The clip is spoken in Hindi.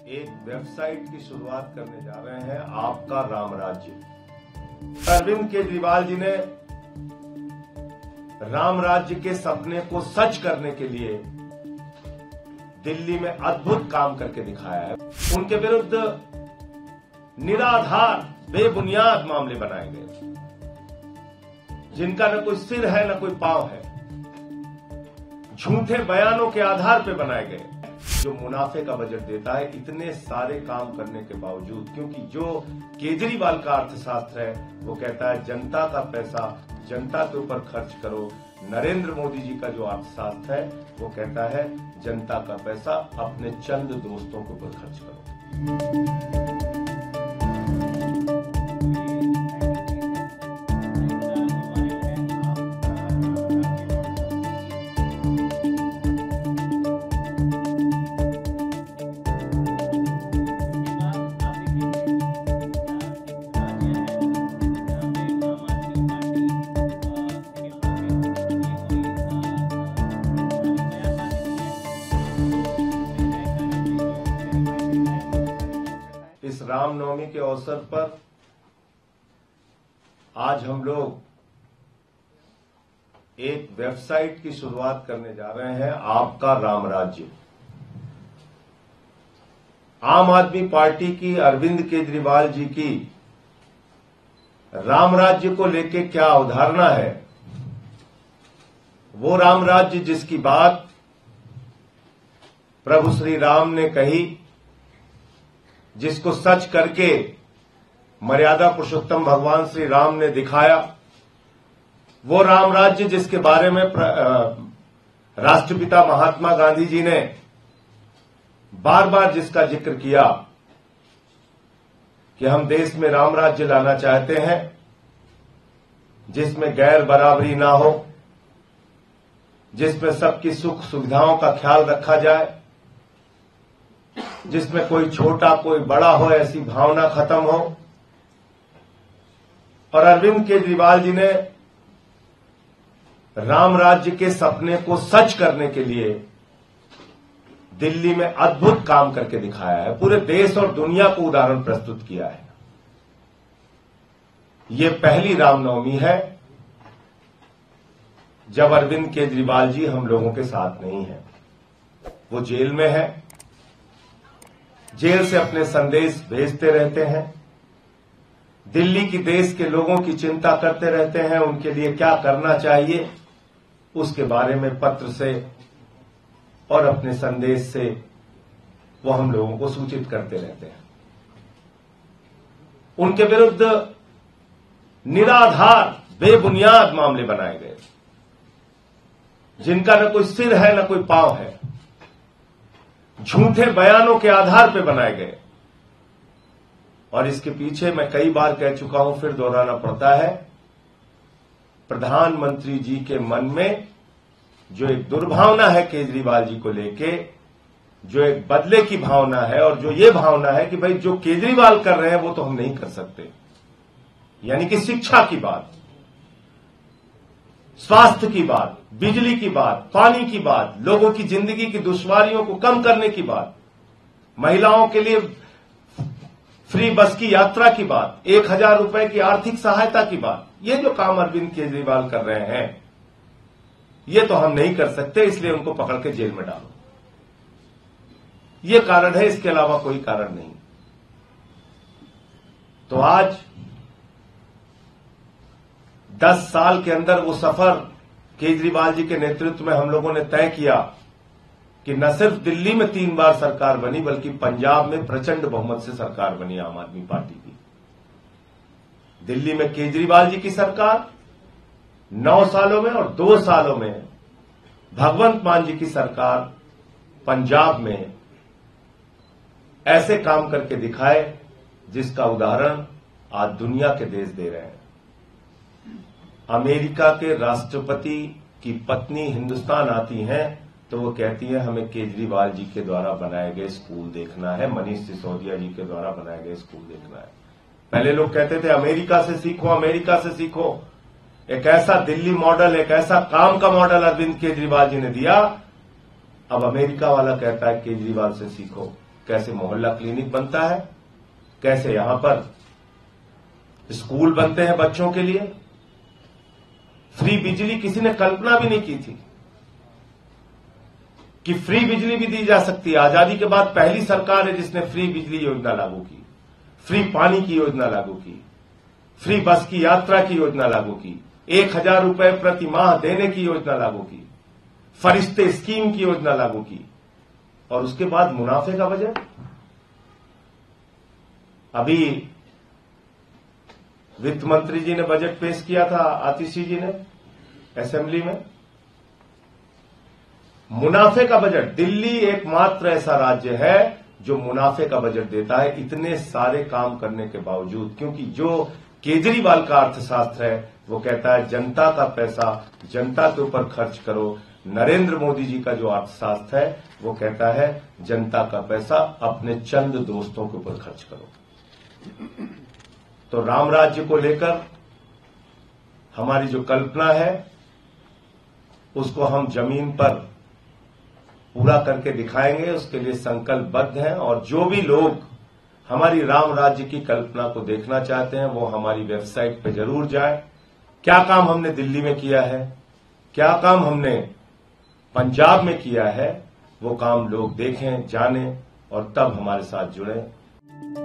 एक वेबसाइट की शुरुआत करने जा रहे हैं, आपका राम राज्य। अरविंद केजरीवाल जी ने राम राज्य के सपने को सच करने के लिए दिल्ली में अद्भुत काम करके दिखाया है। उनके विरुद्ध निराधार बेबुनियाद मामले बनाए गए, जिनका न कोई सिर है न कोई पांव है, झूठे बयानों के आधार पर बनाए गए। जो मुनाफे का बजट देता है इतने सारे काम करने के बावजूद, क्योंकि जो केजरीवाल का अर्थशास्त्र है वो कहता है जनता का पैसा जनता के ऊपर खर्च करो। नरेंद्र मोदी जी का जो अर्थशास्त्र है वो कहता है जनता का पैसा अपने चंद दोस्तों के ऊपर खर्च करो। इस रामनवमी के अवसर पर आज हम लोग एक वेबसाइट की शुरुआत करने जा रहे हैं, आपका राम राज्य। आम आदमी पार्टी की अरविंद केजरीवाल जी की राम राज्य को लेके क्या अवधारणा है, वो राम राज्य जिसकी बात प्रभु श्री राम ने कही, जिसको सच करके मर्यादा पुरुषोत्तम भगवान श्री राम ने दिखाया, वो राम राज्य जिसके बारे में राष्ट्रपिता महात्मा गांधी जी ने बार बार जिसका जिक्र किया कि हम देश में राम राज्य लाना चाहते हैं, जिसमें गैर बराबरी ना हो, जिसमें सबकी सुख सुविधाओं का ख्याल रखा जाए, जिसमें कोई छोटा कोई बड़ा हो ऐसी भावना खत्म हो। और अरविंद केजरीवाल जी ने राम राज्य के सपने को सच करने के लिए दिल्ली में अद्भुत काम करके दिखाया है, पूरे देश और दुनिया को उदाहरण प्रस्तुत किया है। ये पहली रामनवमी है जब अरविंद केजरीवाल जी हम लोगों के साथ नहीं है। वो जेल में है, जेल से अपने संदेश भेजते रहते हैं, दिल्ली की देश के लोगों की चिंता करते रहते हैं, उनके लिए क्या करना चाहिए उसके बारे में पत्र से और अपने संदेश से वो हम लोगों को सूचित करते रहते हैं। उनके विरुद्ध निराधार बेबुनियाद मामले बनाए गए, जिनका न कोई सिर है न कोई पांव है, झूठे बयानों के आधार पर बनाए गए। और इसके पीछे मैं कई बार कह चुका हूं, फिर दोहराना पड़ता है, प्रधानमंत्री जी के मन में जो एक दुर्भावना है केजरीवाल जी को लेके, जो एक बदले की भावना है, और जो ये भावना है कि भाई जो केजरीवाल कर रहे हैं वो तो हम नहीं कर सकते। यानी कि शिक्षा की बात, स्वास्थ्य की बात, बिजली की बात, पानी की बात, लोगों की जिंदगी की दुश्वारियों को कम करने की बात, महिलाओं के लिए फ्री बस की यात्रा की बात, 1000 रुपए की आर्थिक सहायता की बात, ये जो काम अरविंद केजरीवाल कर रहे हैं ये तो हम नहीं कर सकते, इसलिए उनको पकड़ के जेल में डालो। ये कारण है, इसके अलावा कोई कारण नहीं। तो आज 10 साल के अंदर वो सफर केजरीवाल जी के नेतृत्व में हम लोगों ने तय किया कि न सिर्फ दिल्ली में 3 बार सरकार बनी, बल्कि पंजाब में प्रचंड बहुमत से सरकार बनी आम आदमी पार्टी की। दिल्ली में केजरीवाल जी की सरकार 9 सालों में, और 2 सालों में भगवंत मान जी की सरकार पंजाब में ऐसे काम करके दिखाए जिसका उदाहरण आज दुनिया के देश दे रहे हैं। अमेरिका के राष्ट्रपति की पत्नी हिंदुस्तान आती हैं तो वो कहती है हमें केजरीवाल जी के द्वारा बनाए गए स्कूल देखना है, मनीष सिसोदिया जी के द्वारा बनाए गए स्कूल देखना है। पहले लोग कहते थे अमेरिका से सीखो, अमेरिका से सीखो। एक ऐसा दिल्ली मॉडल, एक ऐसा काम का मॉडल अरविंद केजरीवाल जी ने दिया। अब अमेरिका वाला कहता है केजरीवाल से सीखो। कैसे मोहल्ला क्लिनिक बनता है, कैसे यहां पर स्कूल बनते हैं बच्चों के लिए। फ्री बिजली किसी ने कल्पना भी नहीं की थी कि फ्री बिजली भी दी जा सकती है। आजादी के बाद पहली सरकार है जिसने फ्री बिजली योजना लागू की, फ्री पानी की योजना लागू की, फ्री बस की यात्रा की योजना लागू की, 1,000 रुपए प्रति माह देने की योजना लागू की, फरिश्ते स्कीम की योजना लागू की। और उसके बाद मुनाफे का बजट। अभी वित्त मंत्री जी ने बजट पेश किया था, आतिशी जी ने असेंबली में। मुनाफे का बजट। दिल्ली एकमात्र ऐसा राज्य है जो मुनाफे का बजट देता है, इतने सारे काम करने के बावजूद। क्योंकि जो केजरीवाल का अर्थशास्त्र है वो कहता है जनता का पैसा जनता के ऊपर खर्च करो। नरेंद्र मोदी जी का जो अर्थशास्त्र है वो कहता है जनता का पैसा अपने चंद दोस्तों के ऊपर खर्च करो। तो राम राज्य को लेकर हमारी जो कल्पना है उसको हम जमीन पर पूरा करके दिखाएंगे, उसके लिए संकल्पबद्ध हैं। और जो भी लोग हमारी राम राज्य की कल्पना को देखना चाहते हैं वो हमारी वेबसाइट पर जरूर जाए। क्या काम हमने दिल्ली में किया है, क्या काम हमने पंजाब में किया है, वो काम लोग देखें, जानें और तब हमारे साथ जुड़ें।